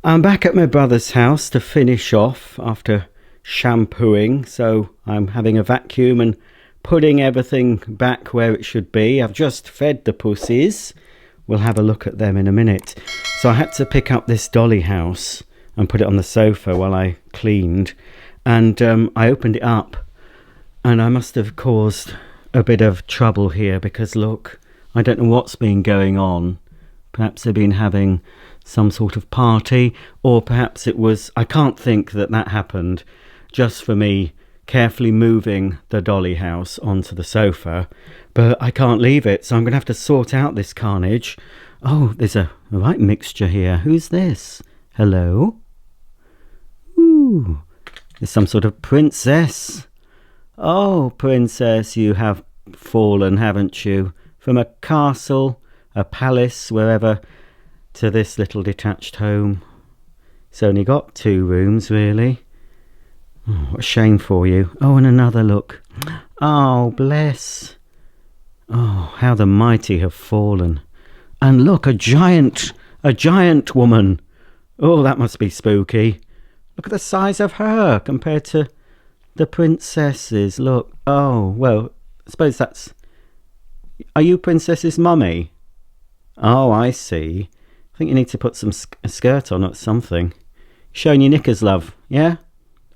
I'm back at my brother's house to finish off after shampooing, so I'm having a vacuum and putting everything back where it should be. I've just fed the pussies. We'll have a look at them in a minute. So I had to pick up this dolly house and put it on the sofa while I cleaned, and I opened it up and I must have caused a bit of trouble here because look, I don't know what's been going on. Perhaps they've been having some sort of party, or perhaps it was, I can't think that happened just for me carefully moving the dolly house onto the sofa, but I can't leave it, so I'm going to have to sort out this carnage. Oh, there's a right mixture here. Who's this? Hello? Ooh, there's some sort of princess. Oh, princess, you have fallen, haven't you? From a castle, a palace, wherever, to this little detached home. It's only got 2 rooms, really. Oh, what a shame for you. Oh, and another look. Oh, bless. Oh, how the mighty have fallen. And look, a giant woman. Oh, that must be spooky. Look at the size of her compared to the princesses. Look. Oh, well, I suppose that's... Are you Princess's mummy? Oh, I see. I think you need to put a skirt on or something. Showing your knickers, love, yeah?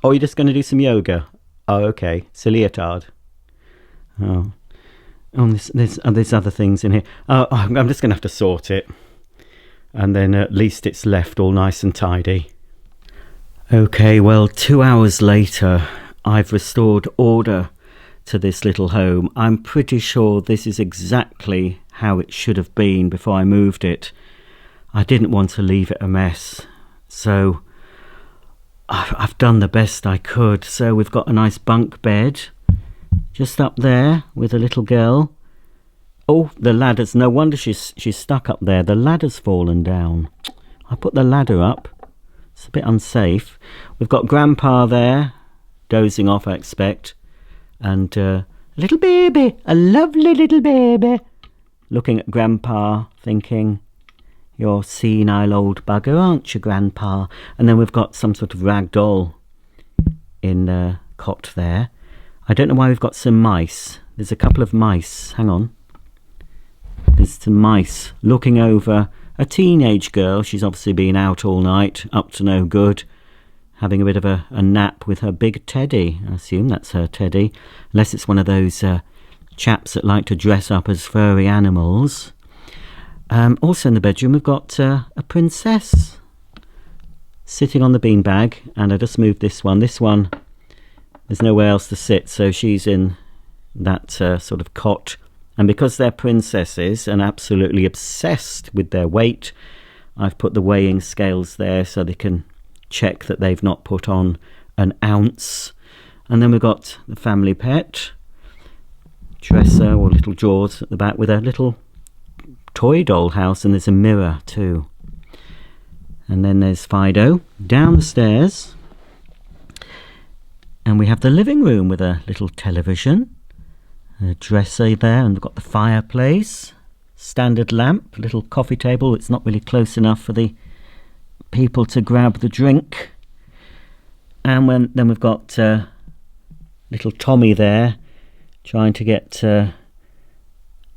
Or you're just going to do some yoga? Oh, okay. It's a leotard. Oh, there's other things in here. Oh, I'm just going to have to sort it. And then at least it's left all nice and tidy. Okay, well, 2 hours later, I've restored order to this little home. I'm pretty sure this is exactly how it should have been before I moved it. I didn't want to leave it a mess, so I've done the best I could. So we've got a nice bunk bed just up there with a little girl. Oh, the ladder's, no wonder she's stuck up there. The ladder's fallen down. I put the ladder up. It's a bit unsafe. We've got Grandpa there, dozing off, I expect. And a little baby, a lovely little baby, looking at Grandpa, thinking, you're senile old bugger, aren't you, Grandpa? And then we've got some sort of rag doll in the cot there. I don't know why we've got some mice. There's a couple of mice. Hang on. There's some mice looking over a teenage girl. She's obviously been out all night, up to no good, having a bit of a nap with her big teddy. I assume that's her teddy, unless it's one of those chaps that like to dress up as furry animals. Also in the bedroom we've got a princess sitting on the beanbag, and I just moved this one. This one, there's nowhere else to sit, so she's in that sort of cot. And because they're princesses and absolutely obsessed with their weight, I've put the weighing scales there so they can check that they've not put on an ounce. And then we've got the family pet dresser, or little drawers at the back, with a little toy dollhouse, and there's a mirror too. And then there's Fido down the stairs, and we have the living room with a little television, a dresser there, and we've got the fireplace, standard lamp, little coffee table. It's not really close enough for the people to grab the drink. And then we've got little Tommy there trying to get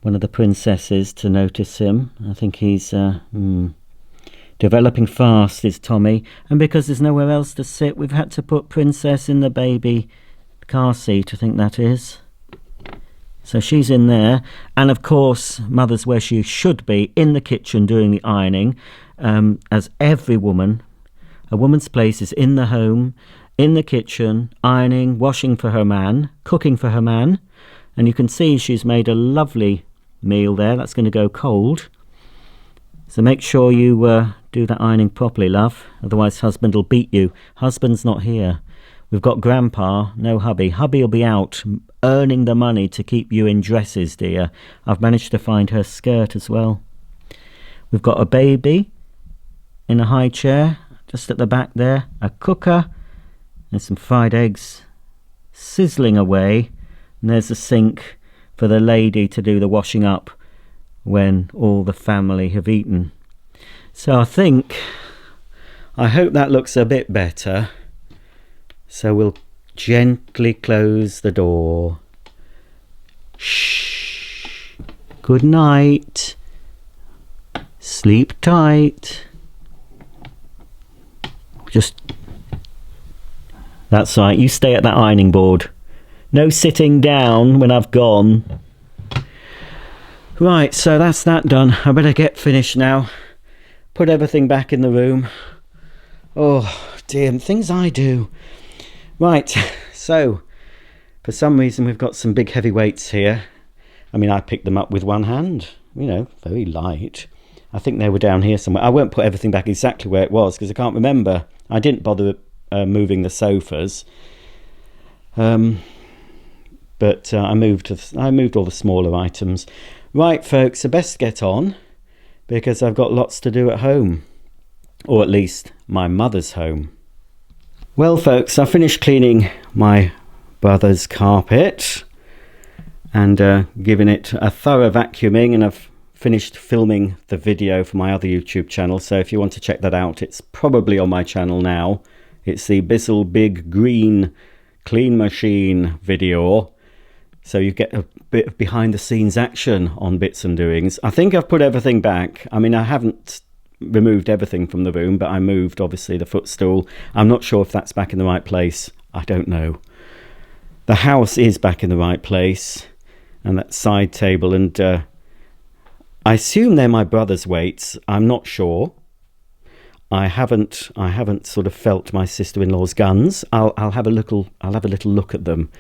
one of the princesses to notice him. I think he's developing fast, is Tommy. And because there's nowhere else to sit, we've had to put Princess in the baby car seat, I think that is. So she's in there. And of course, Mother's where she should be, in the kitchen doing the ironing. As every woman, a woman's place is in the home, in the kitchen, ironing, washing for her man, cooking for her man. And you can see she's made a lovely meal there. That's going to go cold. So make sure you do that ironing properly, love. Otherwise husband will beat you. Husband's not here. We've got Grandpa, no hubby. Hubby will be out earning the money to keep you in dresses, dear. I've managed to find her skirt as well. We've got a baby in a high chair just at the back there. A cooker and some fried eggs sizzling away. And there's a sink for the lady to do the washing up when all the family have eaten. So I think I hope that looks a bit better. So we'll gently close the door. Shh. Good night. Sleep tight. That's right, you stay at that ironing board. No sitting down when I've gone. Right, so that's that done. I better get finished now. Put everything back in the room. Oh dear, things I do. Right, so for some reason we've got some big heavy weights here. I mean, I picked them up with one hand, you know, very light. I think they were down here somewhere. I won't put everything back exactly where it was because I can't remember. I didn't bother moving the sofas. But I moved all the smaller items. Right, folks, I best get on because I've got lots to do at home, or at least my mother's home. Well, folks, I finished cleaning my brother's carpet and giving it a thorough vacuuming, and I've finished filming the video for my other YouTube channel. So if you want to check that out, it's probably on my channel now. It's the Bissell Big Green Clean Machine video. So you get a bit of behind the scenes action on Bits and Doings. I think I've put everything back. I mean, I haven't removed everything from the room, but I moved obviously the footstool. I'm not sure if that's back in the right place. I don't know. The house is back in the right place, and that side table, and I assume they're my brother's weights. I'm not sure. I haven't sort of felt my sister-in-law's guns. I'll have a little look at them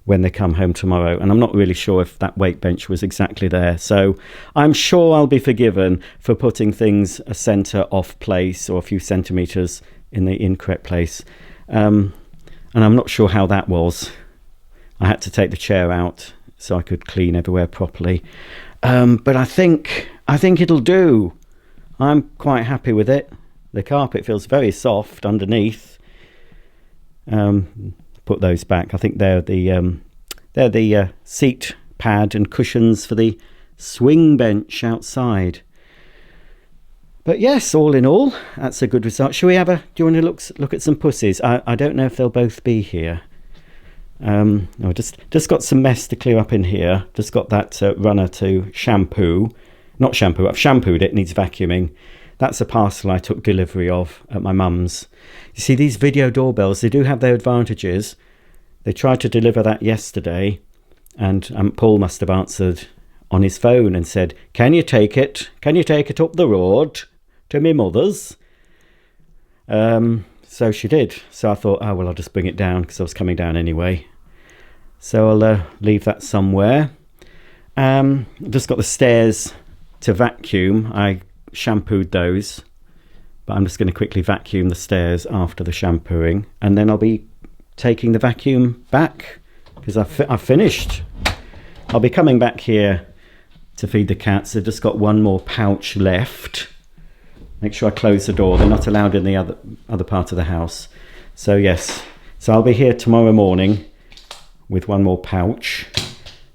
when they come home tomorrow, and I'm not really sure if that weight bench was exactly there. So I'm sure I'll be forgiven for putting things a centre off place or a few centimetres in the incorrect place. And I'm not sure how that was. I had to take the chair out so I could clean everywhere properly. But I think it'll do. I'm quite happy with it. The carpet feels very soft underneath. Put those back. I think they're the seat pad and cushions for the swing bench outside. But yes, all in all, that's a good result. Shall we do you want to look at some pussies? I don't know if they'll both be here. No, just got some mess to clear up in here. Just got that runner to shampoo. Not shampoo, I've shampooed it, needs vacuuming. That's a parcel I took delivery of at my mum's. You see, these video doorbells, they do have their advantages. They tried to deliver that yesterday, and Paul must have answered on his phone and said, can you take it? Can you take it up the road to my mother's? So she did. So I thought, oh, well, I'll just bring it down because I was coming down anyway. So I'll leave that somewhere. Just got the stairs to vacuum. I shampooed those, but I'm just going to quickly vacuum the stairs after the shampooing, and then I'll be taking the vacuum back because I've finished. I'll be coming back here to feed the cats. I've just got one more pouch left. Make sure I close the door. They're not allowed in the other part of the house. So yes, so I'll be here tomorrow morning with one more pouch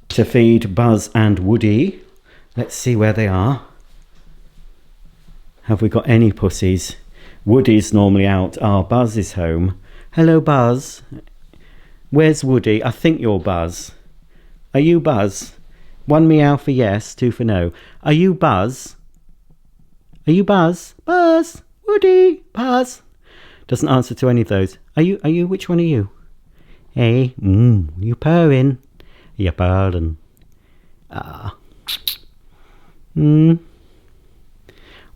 to feed Buzz and Woody. Let's see where they are. Have we got any pussies? Woody's normally out. Buzz is home. Hello, Buzz. Where's Woody? I think you're Buzz. Are you Buzz? 1 meow for yes, 2 for no. Are you Buzz? Are you Buzz? Buzz! Woody! Buzz! Doesn't answer to any of those. Are you? Which one are you? Hey? You purring. You're purring.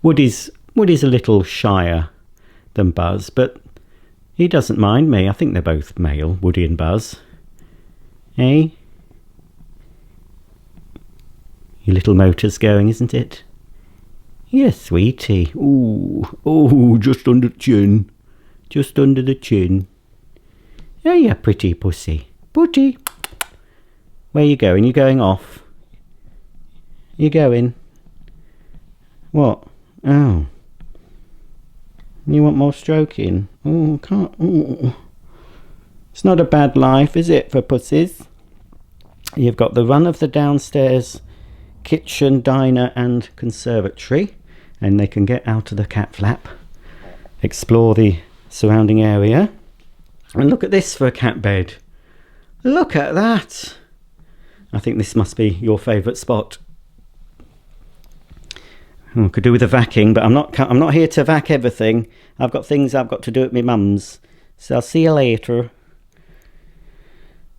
Woody's a little shyer than Buzz, but he doesn't mind me. I think they're both male, Woody and Buzz. Hey? Your little motor's going, isn't it? Yes, sweetie. Ooh, just under the chin. Just under the chin. Oh, you pretty pussy. Putty. Where are you going? You going off? You going? What? Oh. You want more stroking? Oh, can't. Oh. It's not a bad life, is it, for pussies? You've got the run of the downstairs kitchen, diner and conservatory, and they can get out of the cat flap. explore the surrounding area. And look at this for a cat bed. Look at that. I think this must be your favourite spot. Could do with a vacuum, but I'm not here to vac everything. I've got things I've got to do at my mum's. So I'll see you later.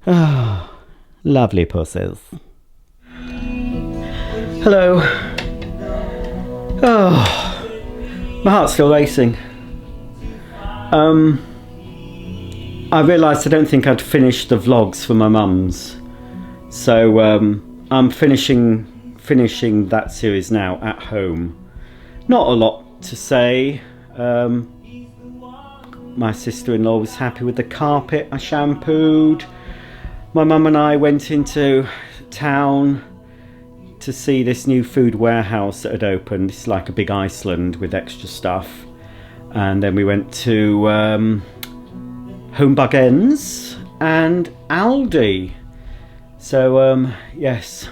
Oh, lovely pussies. Hello. Oh, my heart's still racing. I realised I don't think I'd finished the vlogs for my mum's. So I'm finishing that series now at home. Not a lot to say. My sister-in-law was happy with the carpet I shampooed. My mum and I went into town to see this new food warehouse that had opened. It's like a big Iceland with extra stuff. And then we went to Home Bargains and Aldi. So yes,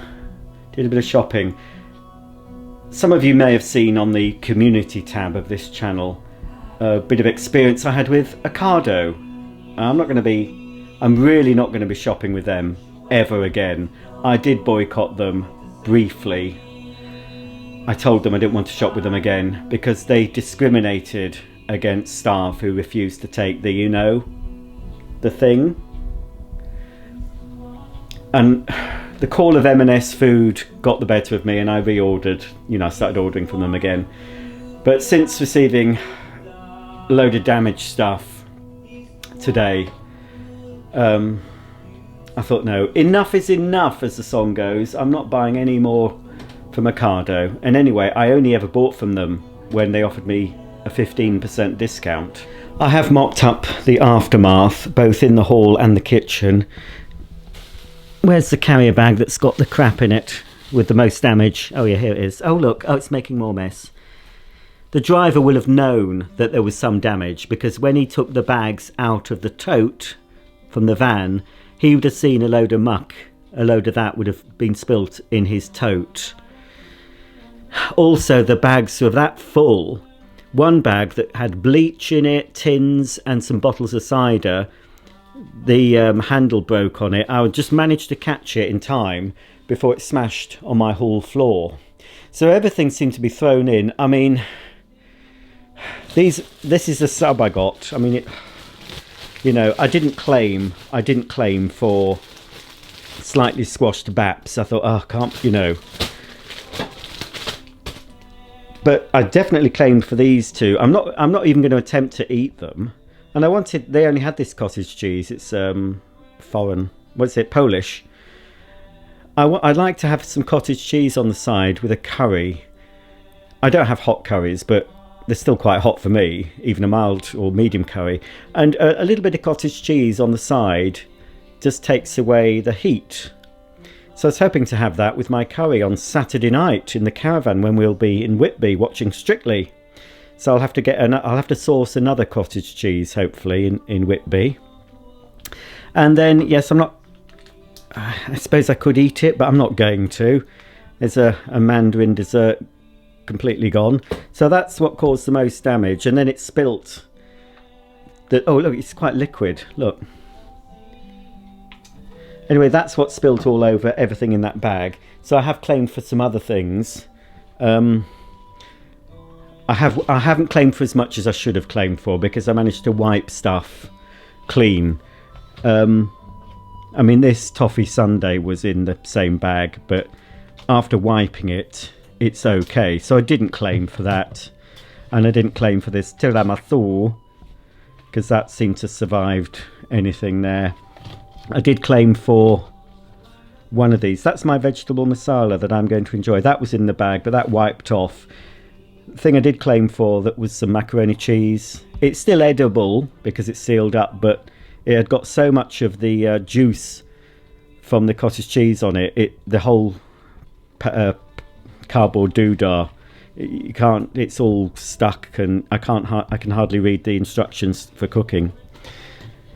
did a bit of shopping. Some of you may have seen on the community tab of this channel a bit of experience I had with Ocado. I'm really not going to be shopping with them ever again. I did boycott them briefly. I told them I didn't want to shop with them again because they discriminated against staff who refused to take the, you know, the thing. And the call of M&S food got the better of me and I reordered, I started ordering from them again. But since receiving a load of damaged stuff today, I thought, no, enough is enough, as the song goes. I'm not buying any more from Ocado. And anyway, I only ever bought from them when they offered me a 15% discount. I have mopped up the aftermath, both in the hall and the kitchen. Where's the carrier bag that's got the crap in it with the most damage? Oh yeah, here it is. Oh look, oh, it's making more mess. The driver will have known that there was some damage because when he took the bags out of the tote from the van, he would have seen a load of muck. A load of that would have been spilt in his tote. Also, the bags were that full. One bag that had bleach in it, tins and some bottles of cider. The handle broke on it. I just managed to catch it in time before it smashed on my hall floor. So everything seemed to be thrown in. I mean, this is the sub I got. I mean, I didn't claim for slightly squashed baps. I thought, oh, I can't, But I definitely claimed for these two. I'm not even going to attempt to eat them. And they only had this cottage cheese. It's foreign. What's it? Polish. I'd like to have some cottage cheese on the side with a curry. I don't have hot curries, but they're still quite hot for me, even a mild or medium curry. And a little bit of cottage cheese on the side just takes away the heat. So I was hoping to have that with my curry on Saturday night in the caravan when we'll be in Whitby watching Strictly. So I'll have to source another cottage cheese, hopefully, in Whitby. And then, yes, I suppose I could eat it, but I'm not going to. There's a mandarin dessert completely gone. So that's what caused the most damage. And then it spilt. Oh, look, it's quite liquid. Look. Anyway, that's what spilt all over everything in that bag. So I have claimed for some other things. I haven't claimed for as much as I should have claimed for because I managed to wipe stuff clean. I mean, this toffee sundae was in the same bag, but after wiping it, it's okay. So I didn't claim for that. And I didn't claim for this tiramisu because that seemed to have survived anything there. I did claim for one of these. That's my vegetable masala that I'm going to enjoy. That was in the bag, but that wiped off. The thing I did claim for, that was some macaroni cheese. It's still edible because it's sealed up, but it had got so much of the juice from the cottage cheese on it. The whole cardboard doodah, you can't. It's all stuck, and I can hardly read the instructions for cooking.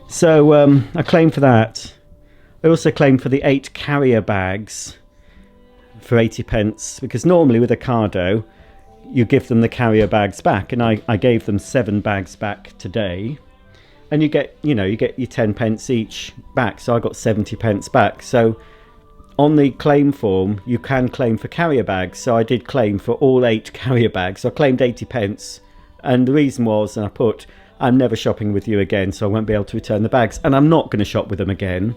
So I claimed for that. I also claimed for the 8 carrier bags for 80 pence because normally with Ocado you give them the carrier bags back, and I gave them 7 bags back today, and you get your 10 pence each back, so I got 70 pence back. So on the claim form you can claim for carrier bags, so I did claim for all 8 carrier bags, so I claimed 80 pence, and the reason was, and I put, I'm never shopping with you again, so I won't be able to return the bags, and I'm not going to shop with them again.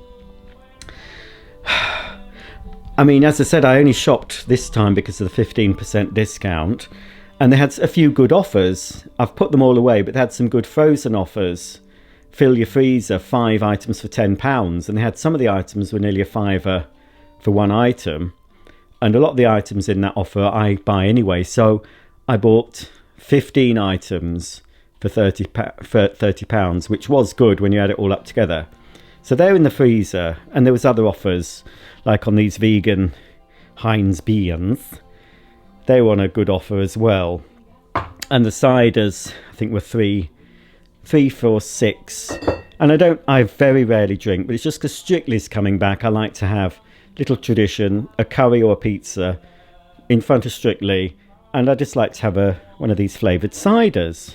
I mean, as I said, I only shopped this time because of the 15% discount, and they had a few good offers. I've put them all away, but they had some good frozen offers. Fill your freezer, 5 items for £10, and they had some of the items were nearly a fiver for 1 item, and a lot of the items in that offer I buy anyway, so I bought 15 items for £30, which was good when you add it all up together. So they're in the freezer, and there was other offers, like on these vegan Heinz beans. They were on a good offer as well. And the ciders, I think, were three for £6. And I very rarely drink, but it's just because Strictly's coming back. I like to have little tradition, a curry or a pizza in front of Strictly, and I just like to have one of these flavoured ciders.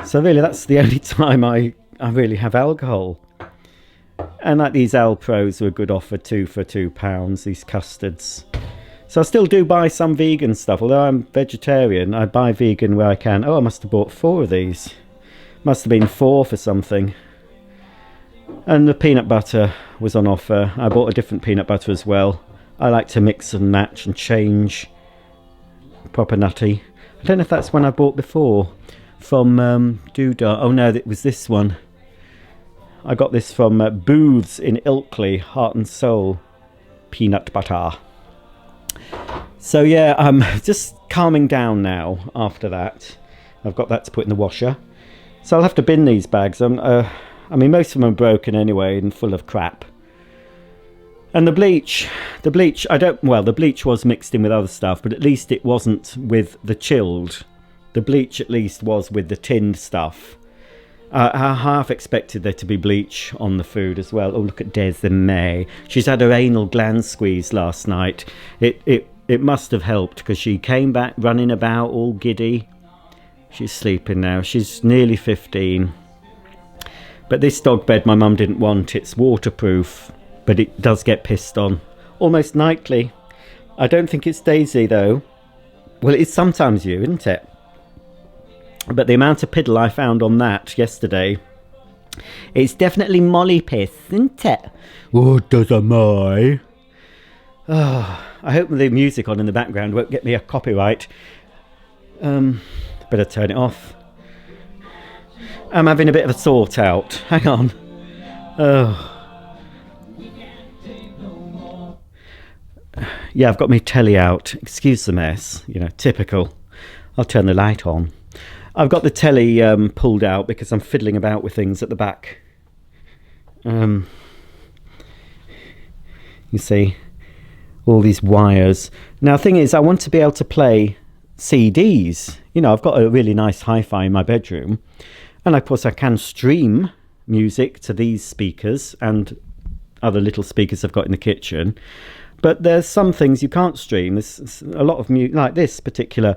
So really, that's the only time I really have alcohol. And like these Alpros are a good offer, 2 for £2, these custards. So I still do buy some vegan stuff, although I'm vegetarian. I buy vegan where I can. Oh, I must have bought 4 of these. Must have been 4 for something. And the peanut butter was on offer. I bought a different peanut butter as well. I like to mix and match and change. Proper nutty. I don't know if that's one I bought before from Doodah. Oh no, it was this one. I got this from Booths in Ilkley, Heart and Soul peanut butter. So yeah, I'm just calming down now after that. I've got that to put in the washer. So I'll have to bin these bags. I mean, most of them are broken anyway and full of crap. And the bleach, the bleach was mixed in with other stuff, but at least it wasn't with the chilled. The bleach at least was with the tinned stuff. I half expected there to be bleach on the food as well. Oh, look at Desiree. She's had her anal gland squeezed last night. It must have helped, because she came back running about all giddy. She's sleeping now. She's nearly 15. But this dog bed my mum didn't want. It's waterproof, but it does get pissed on almost nightly. I don't think it's Daisy though. Well, it's sometimes you, isn't it? But the amount of piddle I found on that yesterday, it's definitely Molly piss, isn't it? Oh, does I? Oh, I hope the music on in the background won't get me a copyright. Better turn it off. I'm having a bit of a sort out. Hang on. Oh. Yeah, I've got my telly out. Excuse the mess. You know, typical. I'll turn the light on. I've got the telly pulled out because I'm fiddling about with things at the back. You see, all these wires. Now, the thing is, I want to be able to play CDs. You know, I've got a really nice hi-fi in my bedroom. And of course, I can stream music to these speakers and other little speakers I've got in the kitchen. But there's some things you can't stream. There's a lot of music, like this particular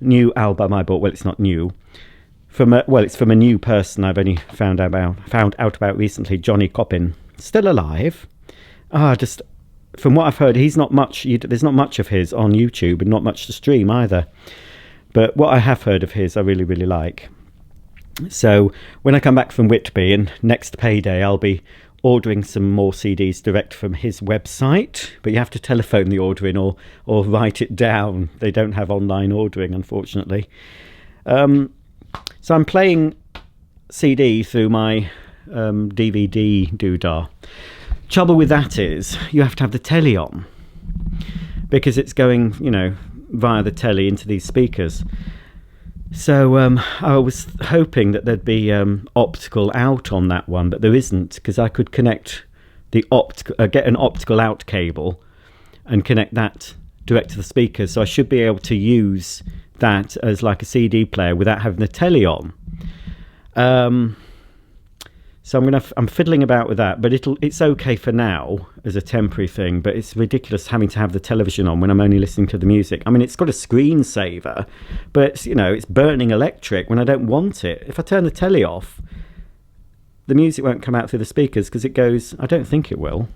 new album I bought. Well, it's not new. It's from a new person I've only found out about recently, Johnny Coppin. Still alive. Just from what I've heard, he's not much. There's not much of his on YouTube, and not much to stream either. But what I have heard of his, I really, really like. So when I come back from Whitby and next payday, I'll be ordering some more CDs direct from his website, but you have to telephone the order in or write it down. They don't have online ordering, unfortunately. So I'm playing CD through my DVD doodah. Trouble with that is you have to have the telly on, because it's going, you know, via the telly into these speakers. So I was hoping that there'd be optical out on that one, but there isn't, because I could connect the get an optical out cable and connect that direct to the speakers. So I should be able to use that as like a CD player without having the telly on. So I'm fiddling about with that, but it's okay for now as a temporary thing, but it's ridiculous having to have the television on when I'm only listening to the music. I mean, it's got a screensaver, but it's, it's burning electric when I don't want it. If I turn the telly off, the music won't come out through the speakers because it goes, I don't think it will.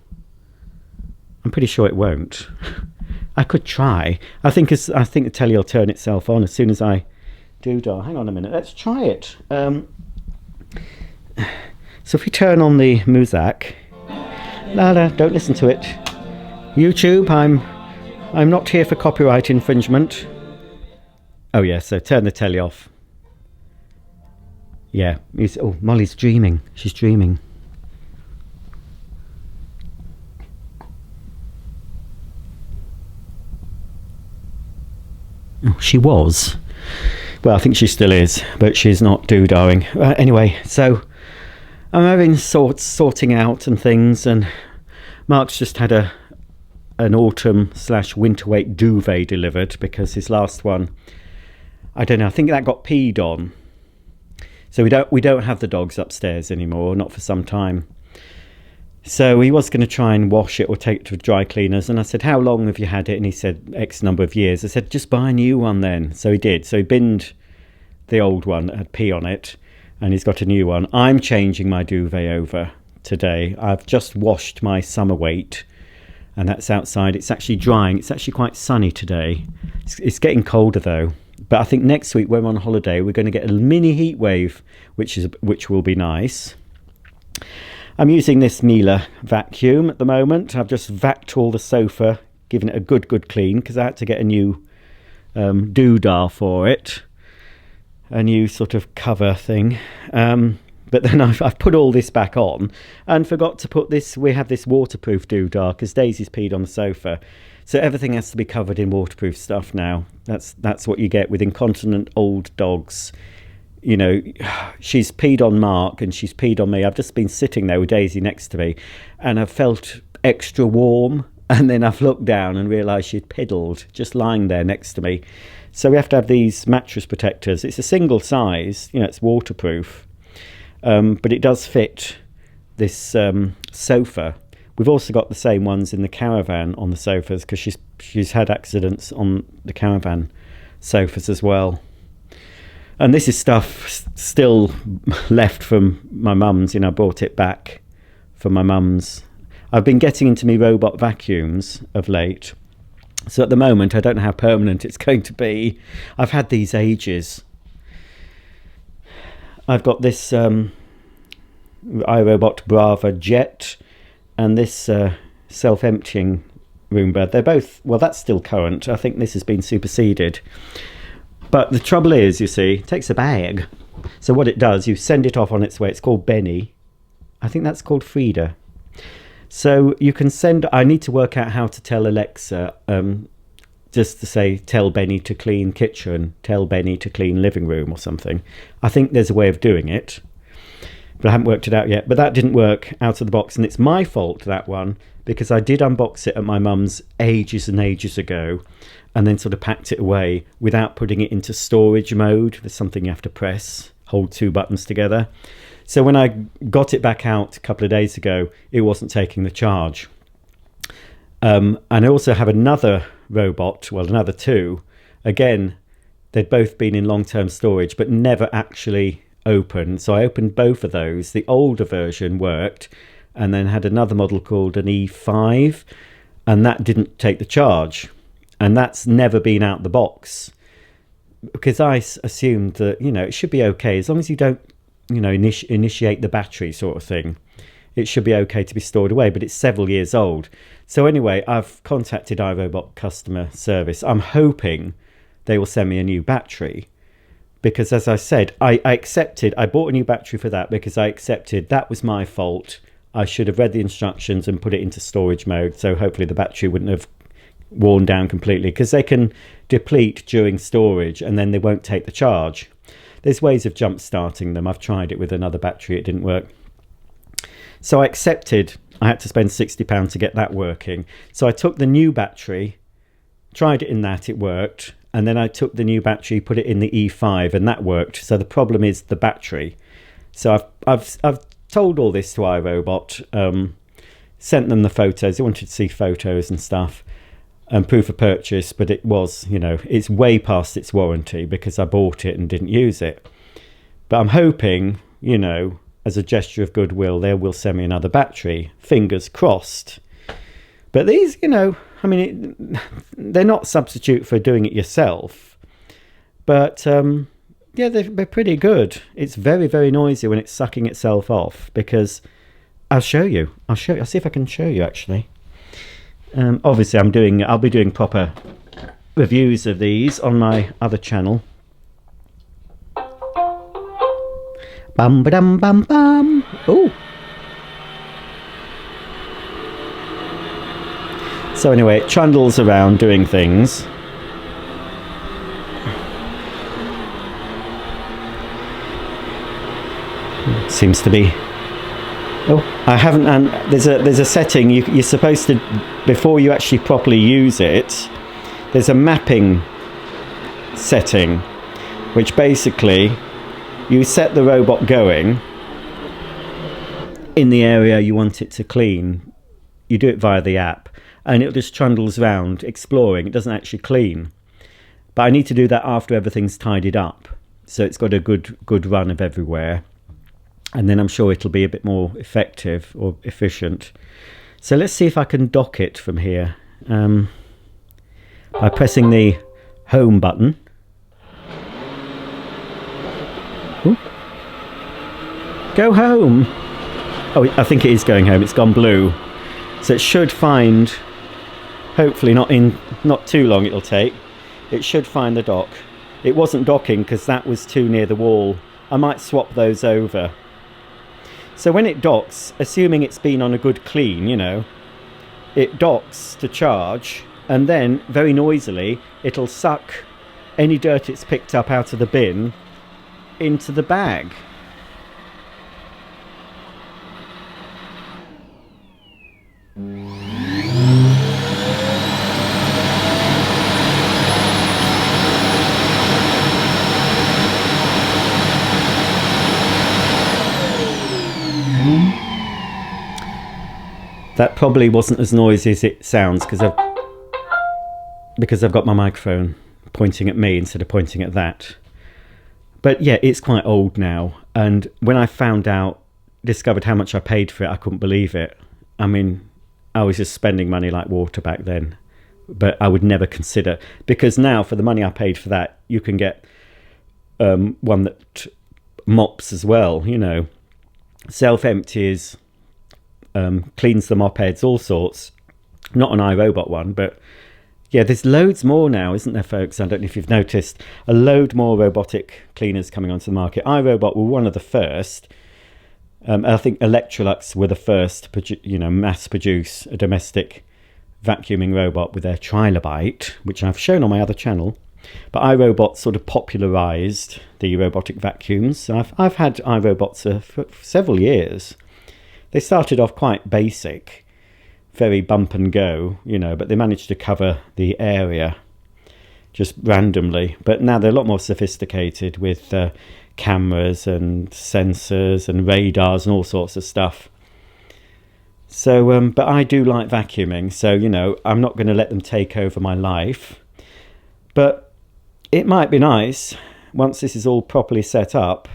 I'm pretty sure it won't. I could try. I think the telly will turn itself on as soon as I do. Hang on a minute, let's try it. So if we turn on the Muzak, don't listen to it. YouTube, I'm not here for copyright infringement. Oh yeah, so turn the telly off. Yeah, oh, Molly's dreaming. She's dreaming. Oh, she was. Well, I think she still is, but she's not doodaring. Anyway, so I'm having sorting out and things, and Mark's just had an autumn/winter weight duvet delivered because his last one, I don't know, I think that got peed on. So we don't have the dogs upstairs anymore, not for some time. So he was going to try and wash it or take it to dry cleaners, and I said, how long have you had it? And he said X number of years. I said, just buy a new one then. So he did. So he binned the old one that had pee on it, and he's got a new one. I'm changing my duvet over today. I've just washed my summer weight, and that's outside. It's actually drying. It's actually quite sunny today. It's getting colder though. But I think next week when we're on holiday, we're going to get a mini heat wave, which will be nice. I'm using this Miele vacuum at the moment. I've just vacuumed all the sofa, given it a good clean, because I had to get a new doodah for it, a new sort of cover thing. But then I've put all this back on and forgot to put this. We have this waterproof doodah because Daisy's peed on the sofa. So everything has to be covered in waterproof stuff now. That's what you get with incontinent old dogs. She's peed on Mark and she's peed on me. I've just been sitting there with Daisy next to me and I've felt extra warm, and then I've looked down and realised she'd piddled just lying there next to me. So we have to have these mattress protectors. It's a single size, it's waterproof, but it does fit this sofa. We've also got the same ones in the caravan on the sofas because she's had accidents on the caravan sofas as well. And this is stuff still left from my mum's. I brought it back from my mum's. I've been getting into my robot vacuums of late. So at the moment, I don't know how permanent it's going to be. I've had these ages. I've got this iRobot Brava Jet and this self-emptying Roomba. They're both, well, that's still current. I think this has been superseded. But the trouble is, you see, it takes a bag. So what it does, you send it off on its way. It's called Benny. I think that's called Frida. So you can send, I need to work out how to tell Alexa, just to say, tell Benny to clean kitchen, tell Benny to clean living room or something. I think there's a way of doing it, but I haven't worked it out yet. But that didn't work out of the box, and it's my fault, that one, because I did unbox it at my mum's ages and ages ago, and then sort of packed it away without putting it into storage mode. There's something you have to press, hold two buttons together. So when I got it back out a couple of days ago, it wasn't taking the charge. And I also have another robot, well, another two. Again, they'd both been in long-term storage, but never actually opened. So I opened both of those. The older version worked, and then had another model called an E5, and that didn't take the charge. And that's never been out the box, because I assumed that, it should be okay as long as you don't, initiate the battery sort of thing. It should be okay to be stored away, but it's several years old. So anyway, I've contacted iRobot customer service. I'm hoping they will send me a new battery, because as I said, I bought a new battery for that because I accepted that was my fault. I should have read the instructions and put it into storage mode, so hopefully the battery wouldn't have worn down completely, because they can deplete during storage and then they won't take the charge. There's ways of jump starting them. I've tried it with another battery, it didn't work. So I accepted I had to spend £60 to get that working. So I took the new battery, tried it in that, it worked, and then I took the new battery, put it in the E5, and that worked. So the problem is the battery. So I've told all this to iRobot, sent them the photos. They wanted to see photos and stuff and proof of purchase, but it was, you know, it's way past its warranty because I bought it and didn't use it. But I'm hoping, you know, as a gesture of goodwill, they will send me another battery. Fingers crossed. But these, you know, I mean, they're not substitute for doing it yourself. But, yeah, they're pretty good. It's very, very noisy when it's sucking itself off because I'll show you. I'll see if I can show you, actually. Obviously, I'll be doing proper reviews of these on my other channel. Bum ba dum bum bum. Ooh. So anyway, it trundles around doing things. Seems to be. Oh, I haven't. And there's a setting you're supposed to, before you actually properly use it. There's a mapping setting, which basically you set the robot going in the area you want it to clean. You do it via the app, and it just trundles around exploring. It doesn't actually clean, but I need to do that after everything's tidied up, so it's got a good run of everywhere. And then I'm sure it'll be a bit more effective or efficient. So let's see if I can dock it from here. By pressing the home button. Ooh. Go home. Oh, I think it is going home. It's gone blue. So it should find, hopefully not too long it'll take. It should find the dock. It wasn't docking because that was too near the wall. I might swap those over. So when it docks, assuming it's been on a good clean, you know, it docks to charge, and then very noisily it'll suck any dirt it's picked up out of the bin into the bag. That probably wasn't as noisy as it sounds because I've got my microphone pointing at me instead of pointing at that. But yeah, it's quite old now, and when I discovered how much I paid for it, I couldn't believe it. I mean, I was just spending money like water back then, but I would never consider, because now for the money I paid for that, you can get one that mops as well, you know, self-empties, cleans the mop heads, all sorts. Not an iRobot one, but yeah, there's loads more now, isn't there, folks? I don't know if you've noticed a load more robotic cleaners coming onto the market. iRobot were one of the first. I think Electrolux were the first to mass produce a domestic vacuuming robot with their Trilobite, which I've shown on my other channel. But iRobot sort of popularised the robotic vacuums. So I've had iRobots for several years. They started off quite basic, very bump and go, you know, but they managed to cover the area just randomly. But now they're a lot more sophisticated with cameras and sensors and radars and all sorts of stuff. So, but I do like vacuuming, so, you know, I'm not going to let them take over my life. But it might be nice, once this is all properly set up,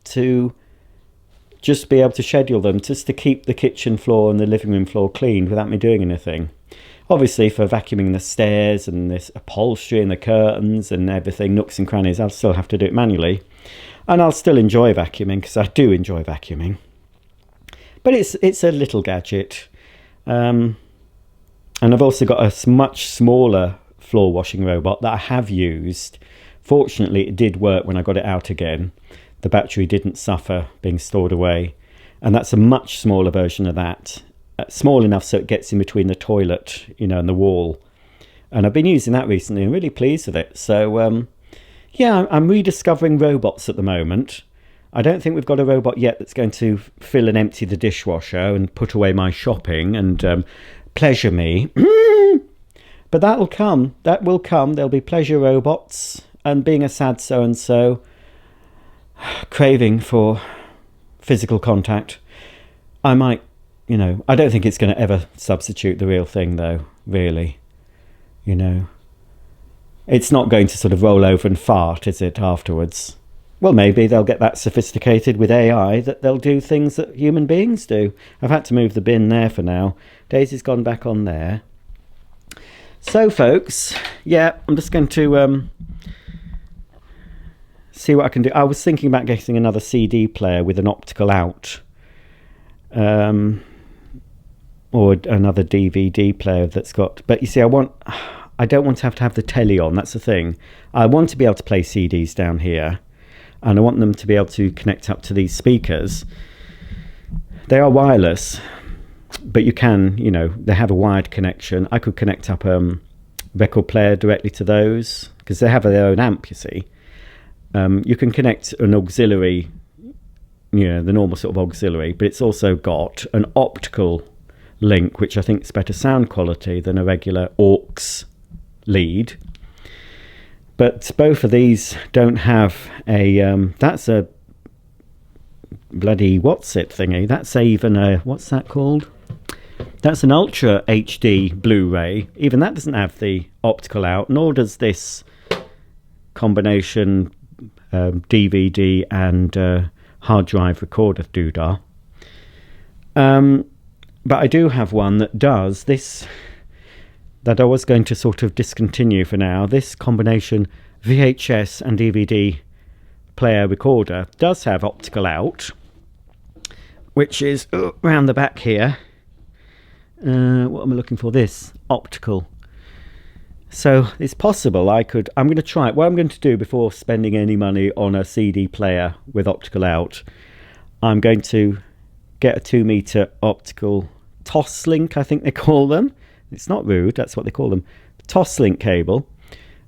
to just be able to schedule them just to keep the kitchen floor and the living room floor cleaned without me doing anything. Obviously, for vacuuming the stairs and this upholstery and the curtains and everything, nooks and crannies, I'll still have to do it manually. And I'll still enjoy vacuuming, because I do enjoy vacuuming. But it's a little gadget. And I've also got a much smaller floor washing robot that I have used. Fortunately, it did work when I got it out again. The battery didn't suffer being stored away, and that's a much smaller version of that, small enough so it gets in between the toilet, you know, and the wall. And I've been using that recently and really pleased with it. So yeah, I'm rediscovering robots at the moment. I don't think we've got a robot yet that's going to fill and empty the dishwasher and put away my shopping and pleasure me. But that will come. There'll be pleasure robots, and being a sad so-and-so, craving for physical contact. I might, you know, I don't think it's going to ever substitute the real thing though, really. You know, it's not going to sort of roll over and fart, is it, afterwards? Well, maybe they'll get that sophisticated with AI that they'll do things that human beings do. I've had to move the bin there for now. Daisy's gone back on there. So, folks, yeah, I'm just going to see what I can do. I was thinking about getting another CD player with an optical out. Or another DVD player that's got... But you see, I don't want to have the telly on. That's the thing. I want to be able to play CDs down here. And I want them to be able to connect up to these speakers. They are wireless, but you can, you know, they have a wired connection. I could connect up record player directly to those because they have their own amp, you see. You can connect an auxiliary, you know, the normal sort of auxiliary, but it's also got an optical link, which I think is better sound quality than a regular aux lead. But both of these don't have a, that's a bloody what's it thingy. That's even a, what's that called? That's an Ultra HD Blu-ray. Even that doesn't have the optical out, nor does this combination DVD and hard drive recorder doodah. But I do have one that does this, that I was going to sort of discontinue for now. This combination VHS and DVD player recorder does have optical out, which is around the back here. What am I looking for? This optical. So it's possible I'm going to try it. What I'm going to do before spending any money on a CD player with optical out, I'm going to get a 2-meter optical toss link, I think they call them. It's not rude, that's what they call them. Toss link cable,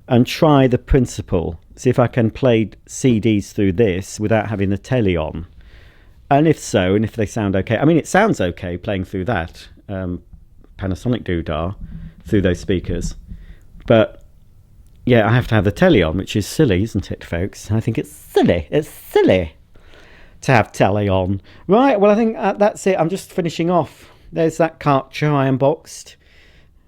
and try the principle. See if I can play CDs through this without having the telly on. And if so, and if they sound okay. I mean, it sounds okay playing through that Panasonic doodah through those speakers. But yeah, I have to have the telly on, which is silly, isn't it, folks? I think it's silly. It's silly to have telly on. Right, well, I think that's it. I'm just finishing off. There's that Karcher I unboxed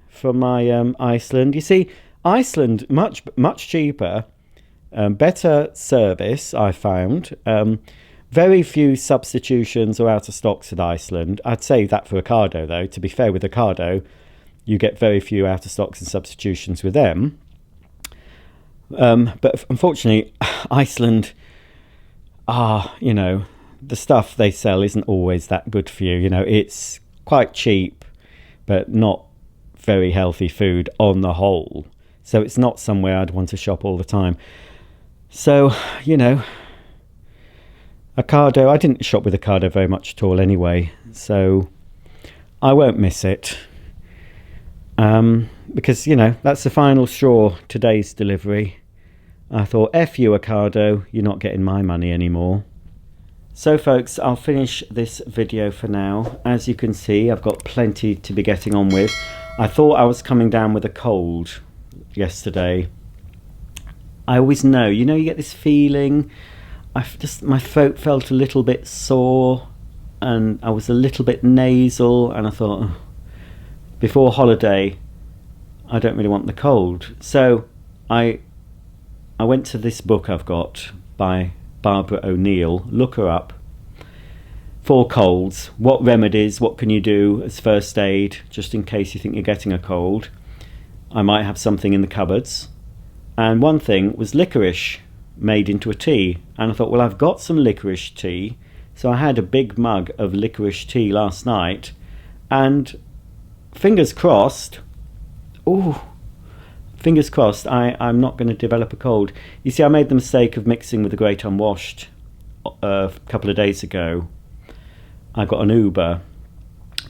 from my Iceland. You see, Iceland, much cheaper, better service, I found. Very few substitutions or out of stocks at Iceland. I'd say that for Ocado, though. To be fair with Ocado, you get very few out of stocks and substitutions with them. But unfortunately, Iceland, you know, the stuff they sell isn't always that good for you. You know, it's quite cheap, but not very healthy food on the whole. So it's not somewhere I'd want to shop all the time. So, you know, Ocado, I didn't shop with Ocado very much at all anyway, so I won't miss it. Because, you know, that's the final straw, today's delivery. I thought, F you, Ocado, you're not getting my money anymore. So, folks, I'll finish this video for now. As you can see, I've got plenty to be getting on with. I thought I was coming down with a cold yesterday. I always know, you know, you get this feeling. My throat felt a little bit sore, and I was a little bit nasal, and I thought, before holiday, I don't really want the cold. So I went to this book I've got by Barbara O'Neill. Look her up. 4 colds. What remedies, what can you do as first aid, just in case you think you're getting a cold. I might have something in the cupboards. And one thing was licorice made into a tea. And I thought, well, I've got some licorice tea. So I had a big mug of licorice tea last night. And fingers crossed, fingers crossed, I'm not going to develop a cold. You see, I made the mistake of mixing with the Great Unwashed a couple of days ago. I got an Uber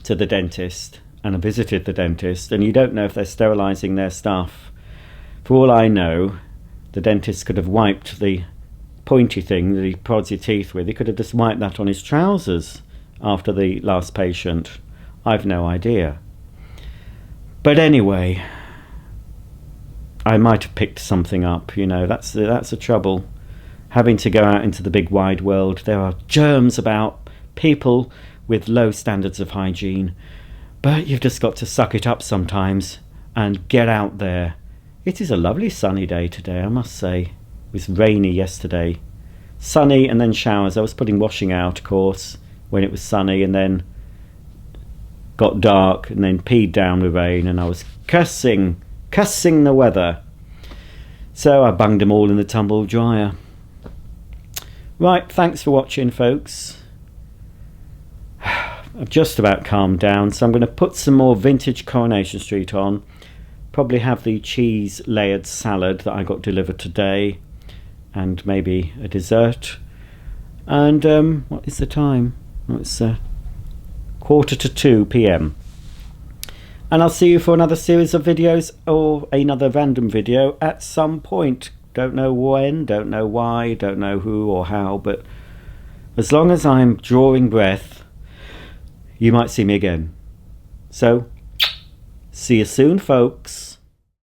to the dentist, and I visited the dentist, and you don't know if they're sterilising their stuff. For all I know, the dentist could have wiped the pointy thing that he prods your teeth with. He could have just wiped that on his trousers after the last patient. I've no idea. But anyway, I might have picked something up, you know. That's the trouble. Having to go out into the big wide world. There are germs about, people with low standards of hygiene. But you've just got to suck it up sometimes and get out there. It is a lovely sunny day today, I must say. It was rainy yesterday. Sunny and then showers. I was putting washing out, of course, when it was sunny, and then got dark and then peed down with rain, and I was cussing the weather. So I bunged them all in the tumble dryer. Right, thanks for watching, folks. I've just about calmed down, so I'm going to put some more vintage Coronation Street on. Probably have the cheese layered salad that I got delivered today, and maybe a dessert. And what is the time? Oh, it's 1:45 p.m. And I'll see you for another series of videos, or another random video at some point. Don't know when, don't know why, don't know who or how, but as long as I'm drawing breath, you might see me again. So, see you soon, folks.